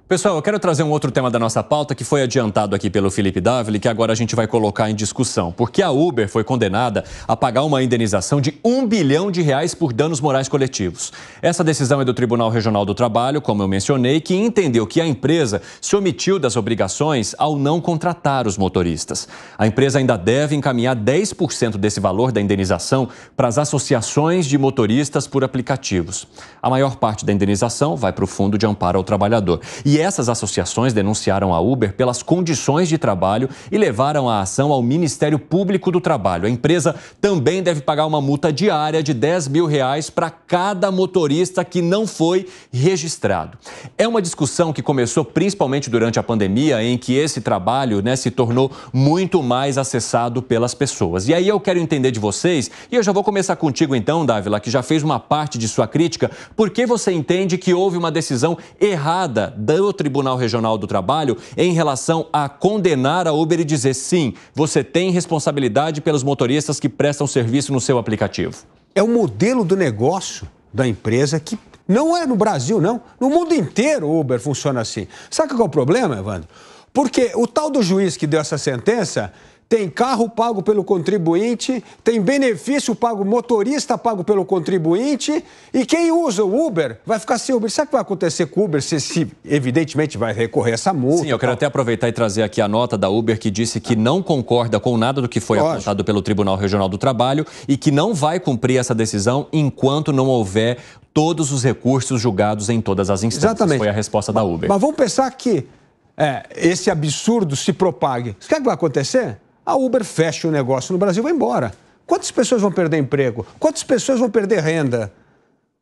Pessoal, eu quero trazer um outro tema da nossa pauta que foi adiantado aqui pelo Felipe Dávila, que agora a gente vai colocar em discussão. Porque a Uber foi condenada a pagar uma indenização de R$1 bilhão por danos morais coletivos. Essa decisão é do Tribunal Regional do Trabalho, como eu mencionei, que entendeu que a empresa se omitiu das obrigações ao não contratar os motoristas. A empresa ainda deve encaminhar 10% desse valor da indenização para as associações de motoristas por aplicativos. A maior parte da indenização vai para o Fundo de Amparo ao Trabalhador. E essas associações denunciaram a Uber pelas condições de trabalho e levaram a ação ao Ministério Público do Trabalho. A empresa também deve pagar uma multa diária de R$10 mil para cada motorista que não foi registrado. É uma discussão que começou principalmente durante a pandemia, em que esse trabalho, se tornou muito mais acessado pelas pessoas. E aí eu quero entender de vocês, e eu já vou começar contigo então, Dávila, que já fez uma parte de sua crítica, por que você entende que houve uma decisão errada do Tribunal Regional do Trabalho em relação a condenar a Uber e dizer sim, você tem responsabilidade pelos motoristas que prestam serviço no seu aplicativo? É o modelo do negócio da empresa que não é no Brasil, não. No mundo inteiro o Uber funciona assim. Sabe qual é o problema, Evandro? Porque o tal do juiz que deu essa sentença tem carro pago pelo contribuinte, tem benefício pago, motorista pago pelo contribuinte, e quem usa o Uber vai ficar sem Uber. Sabe o que vai acontecer com o Uber se evidentemente vai recorrer essa multa? Sim, eu quero até aproveitar e trazer aqui a nota da Uber que disse que não concorda com nada do que foi apontado pelo Tribunal Regional do Trabalho e que não vai cumprir essa decisão enquanto não houver todos os recursos julgados em todas as instâncias. Exatamente. Foi a resposta da Uber. Mas vamos pensar que esse absurdo se propague. Sabe o que vai acontecer? A Uber fecha o negócio no Brasil e vai embora. Quantas pessoas vão perder emprego? Quantas pessoas vão perder renda?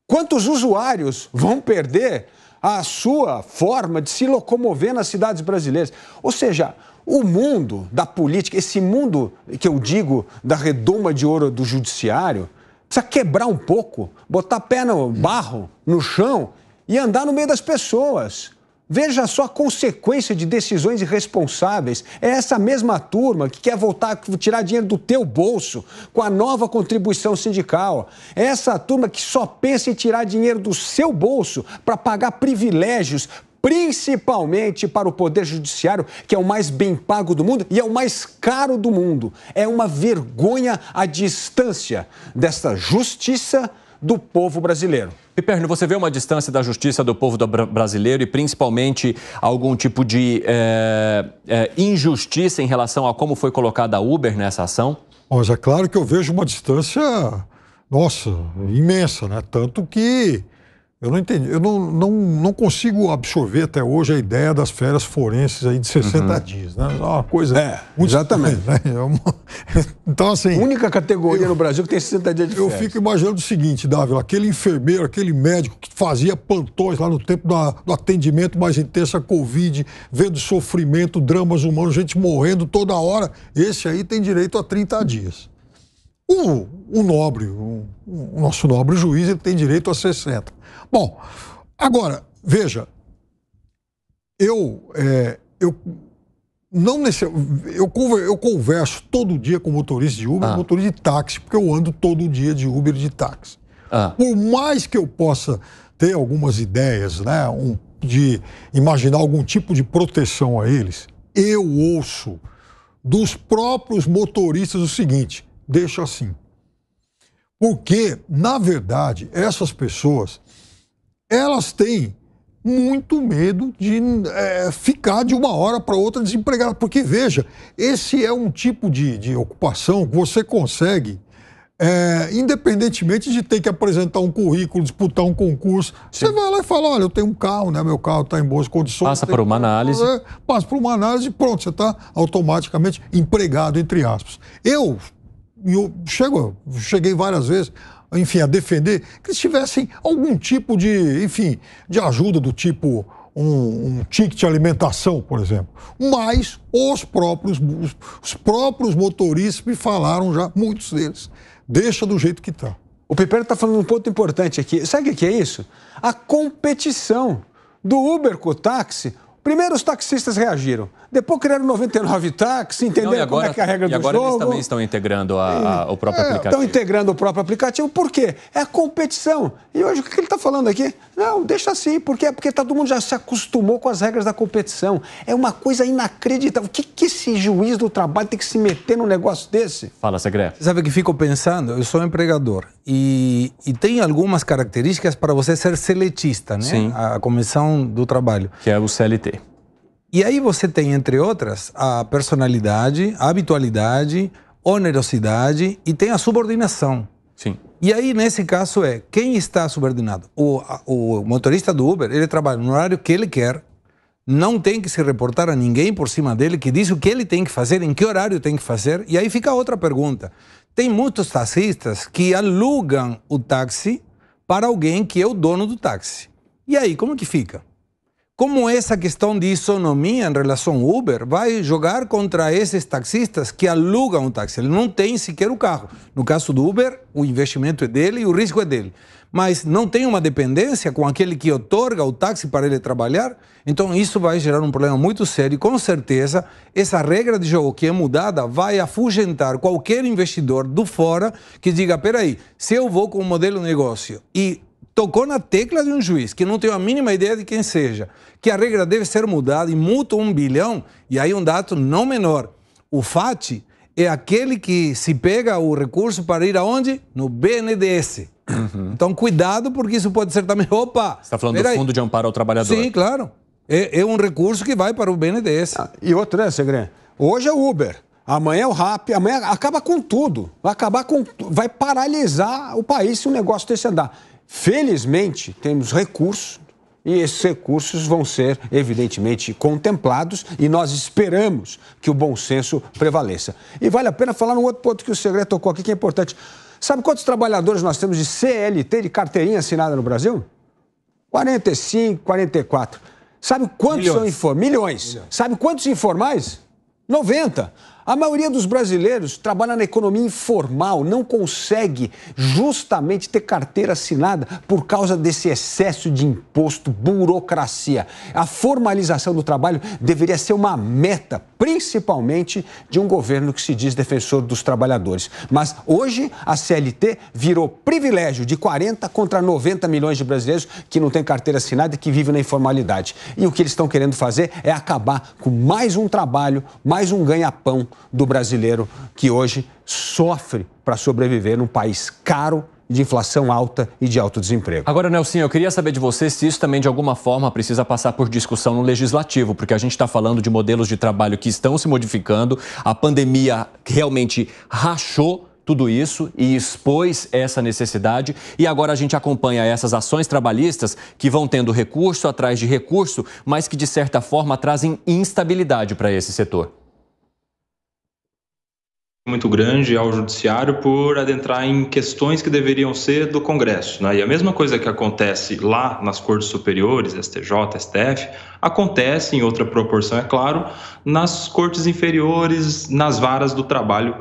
Quantos usuários vão perder a sua forma de se locomover nas cidades brasileiras? Ou seja, o mundo da política, esse mundo que eu digo da redoma de ouro do judiciário, precisa quebrar um pouco, botar pé no barro, no chão e andar no meio das pessoas. Veja só a consequência de decisões irresponsáveis. É essa mesma turma que quer voltar a tirar dinheiro do teu bolso com a nova contribuição sindical. É essa turma que só pensa em tirar dinheiro do seu bolso para pagar privilégios, principalmente para o Poder Judiciário, que é o mais bem pago do mundo e é o mais caro do mundo. É uma vergonha a distância dessa justiça do povo brasileiro. Piperno, você vê uma distância da justiça do povo brasileiro e principalmente algum tipo de injustiça em relação a como foi colocada a Uber nessa ação? Mas é claro que eu vejo uma distância, nossa, imensa, né? Tanto que eu não entendi, eu não consigo absorver até hoje a ideia das férias forenses aí de 60 dias, né? É uma coisa muito exatamente. Estranha, né? Então, assim... Única categoria no Brasil que tem 60 dias de férias. Eu fico imaginando o seguinte, Dávila, aquele enfermeiro, aquele médico que fazia plantões lá no tempo do atendimento mais intenso à Covid, vendo sofrimento, dramas humanos, gente morrendo toda hora, esse aí tem direito a 30 dias. O nosso nobre juiz, ele tem direito a 60. Bom, agora, veja, eu converso todo dia com motorista de Uber, motorista de táxi, porque eu ando todo dia de Uber e de táxi. Por mais que eu possa ter algumas ideias, né, de imaginar algum tipo de proteção a eles, eu ouço dos próprios motoristas o seguinte: deixa assim. Porque, na verdade, essas pessoas, elas têm muito medo de ficar de uma hora para outra desempregada. Porque, veja, esse é um tipo de ocupação que você consegue, independentemente de ter que apresentar um currículo, disputar um concurso. Sim. Você vai lá e fala, olha, eu tenho um carro, né? Meu carro está em boas condições. Passa por uma análise. Passa por uma análise e pronto, você está automaticamente empregado, entre aspas. Eu cheguei várias vezes, enfim, a defender que eles tivessem algum tipo de ajuda do tipo um ticket de alimentação, por exemplo. Mas os próprios motoristas me falaram já, muitos deles, deixa do jeito que está. O Piperno está falando um ponto importante aqui. Sabe o que é isso? A competição do Uber com o táxi. Primeiro os taxistas reagiram, depois criaram 99 táxis, entenderam como é que é a regra do jogo. E agora eles também estão integrando o próprio aplicativo. Estão integrando o próprio aplicativo, por quê? É a competição. E hoje o que ele está falando aqui? Não, deixa assim, por quê? Porque todo mundo já se acostumou com as regras da competição. É uma coisa inacreditável. O que esse juiz do trabalho tem que se meter num negócio desse? Fala, Segré. Sabe que fico pensando, eu sou empregador e tem algumas características para você ser seletista, né? Sim. A comissão do trabalho. Que é o CLT. E aí você tem, entre outras, a personalidade, a habitualidade, onerosidade e tem a subordinação. Sim. E aí, nesse caso, quem está subordinado? O motorista do Uber, ele trabalha no horário que ele quer, não tem que se reportar a ninguém por cima dele, que diz o que ele tem que fazer, em que horário tem que fazer. E aí fica outra pergunta. Tem muitos taxistas que alugam o táxi para alguém que é o dono do táxi. E aí, como que fica? Como essa questão de isonomia em relação ao Uber vai jogar contra esses taxistas que alugam o táxi? Ele não tem sequer o carro. No caso do Uber, o investimento é dele e o risco é dele. Mas não tem uma dependência com aquele que outorga o táxi para ele trabalhar? Então isso vai gerar um problema muito sério e com certeza essa regra de jogo que é mudada vai afugentar qualquer investidor do fora que diga, peraí, se eu vou com um modelo de negócio e tocou na tecla de um juiz que não tem a mínima ideia de quem seja, que a regra deve ser mudada e multa 1 bilhão, e aí um dado não menor. O FAT é aquele que se pega o recurso para ir aonde? No BNDES. Uhum. Então, cuidado, porque isso pode ser também... Opa! Você está falando do Fundo de Amparo ao Trabalhador. Sim, claro. É um recurso que vai para o BNDES. E outro, né, Segré? Hoje é o Uber. Amanhã é o Rappi, amanhã acaba com tudo. Vai paralisar o país se um negócio desse andar. Felizmente, temos recursos e esses recursos vão ser, evidentemente, contemplados e nós esperamos que o bom senso prevaleça. E vale a pena falar num outro ponto que o Segré tocou aqui, que é importante. Sabe quantos trabalhadores nós temos de CLT, de carteirinha assinada no Brasil? 45, 44. Sabe quantos são informais? Milhões. Sabe quantos informais? 90. A maioria dos brasileiros trabalha na economia informal, não consegue justamente ter carteira assinada por causa desse excesso de imposto, burocracia. A formalização do trabalho deveria ser uma meta, principalmente de um governo que se diz defensor dos trabalhadores. Mas hoje a CLT virou privilégio de 40 contra 90 milhões de brasileiros que não têm carteira assinada e que vivem na informalidade. E o que eles estão querendo fazer é acabar com mais um trabalho, mais um ganha-pão do brasileiro que hoje sofre para sobreviver num país caro, de inflação alta e de alto desemprego. Agora, Nelson, eu queria saber de você se isso também de alguma forma precisa passar por discussão no legislativo, porque a gente está falando de modelos de trabalho que estão se modificando, a pandemia realmente rachou tudo isso e expôs essa necessidade e agora a gente acompanha essas ações trabalhistas que vão tendo recurso atrás de recurso, mas que de certa forma trazem instabilidade para esse setor. Muito grande ao judiciário por adentrar em questões que deveriam ser do Congresso, né? E a mesma coisa que acontece lá nas cortes superiores, STJ, STF, acontece em outra proporção, é claro, nas cortes inferiores, nas varas do trabalho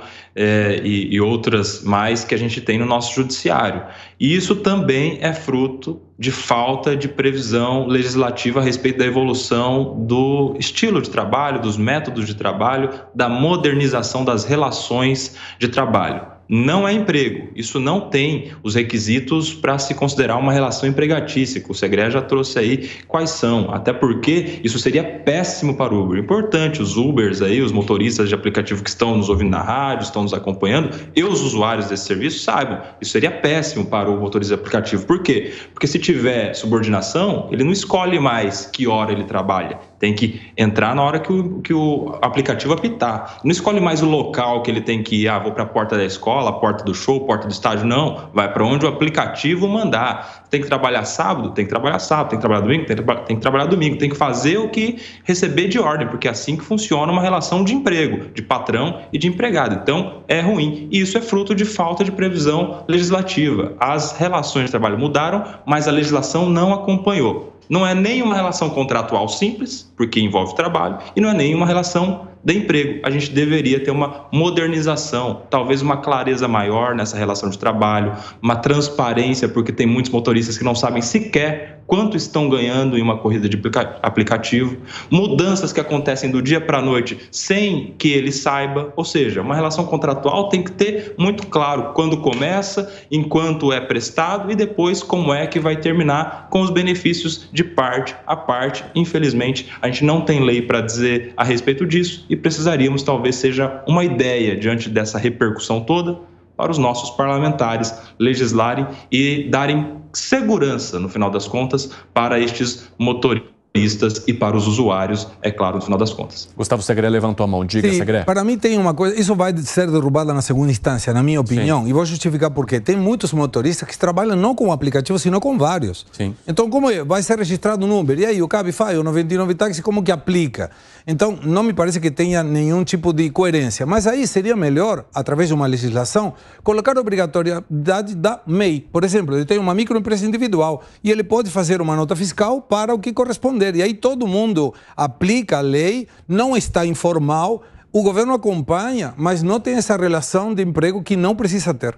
e outras mais que a gente tem no nosso judiciário. E isso também é fruto de falta de previsão legislativa a respeito da evolução do estilo de trabalho, dos métodos de trabalho, da modernização das relações de trabalho. Não é emprego, isso não tem os requisitos para se considerar uma relação empregatícia, que o Segré já trouxe aí quais são, até porque isso seria péssimo para o Uber. Importante, os Ubers aí, os motoristas de aplicativo que estão nos ouvindo na rádio, estão nos acompanhando, e os usuários desse serviço saibam, isso seria péssimo para o motorista de aplicativo. Por quê? Porque se tiver subordinação, ele não escolhe mais que hora ele trabalha. Tem que entrar na hora que o aplicativo apitar. Não escolhe mais o local que ele tem que ir. Vou para a porta da escola, a porta do show, porta do estádio. Não, vai para onde o aplicativo mandar. Tem que trabalhar sábado? Tem que trabalhar sábado. Tem que trabalhar domingo? Tem que trabalhar domingo. Tem que fazer o que receber de ordem, porque é assim que funciona uma relação de emprego, de patrão e de empregado. Então, é ruim. E isso é fruto de falta de previsão legislativa. As relações de trabalho mudaram, mas a legislação não acompanhou. Não é nem uma relação contratual simples, porque envolve trabalho, e não é nem uma relação de emprego. A gente deveria ter uma modernização, talvez uma clareza maior nessa relação de trabalho, uma transparência, porque tem muitos motoristas que não sabem sequer quanto estão ganhando em uma corrida de aplicativo, mudanças que acontecem do dia para a noite sem que ele saiba, ou seja, uma relação contratual tem que ter muito claro quando começa, enquanto é prestado e depois como é que vai terminar com os benefícios de parte a parte. Infelizmente, a gente não tem lei para dizer a respeito disso e precisaríamos, talvez seja uma ideia diante dessa repercussão toda, para os nossos parlamentares legislarem e darem segurança, no final das contas, para estes motoristas e para os usuários, é claro, no final das contas. Gustavo Segré levantou a mão. Diga, Sim, Segré. para mim tem uma coisa, isso vai ser derrubado na segunda instância, na minha opinião, Sim. E vou justificar por quê. Tem muitos motoristas que trabalham não com um aplicativo, sino com vários. Sim. Então, como vai ser registrado no Uber? E aí, o Cabify, o 99 Táxi, como que aplica? Então, não me parece que tenha nenhum tipo de coerência. Mas aí seria melhor, através de uma legislação, colocar a obrigatoriedade da MEI. Por exemplo, ele tem uma microempresa individual e ele pode fazer uma nota fiscal para o que corresponder. E aí todo mundo aplica a lei, não está informal, o governo acompanha, mas não tem essa relação de emprego que não precisa ter.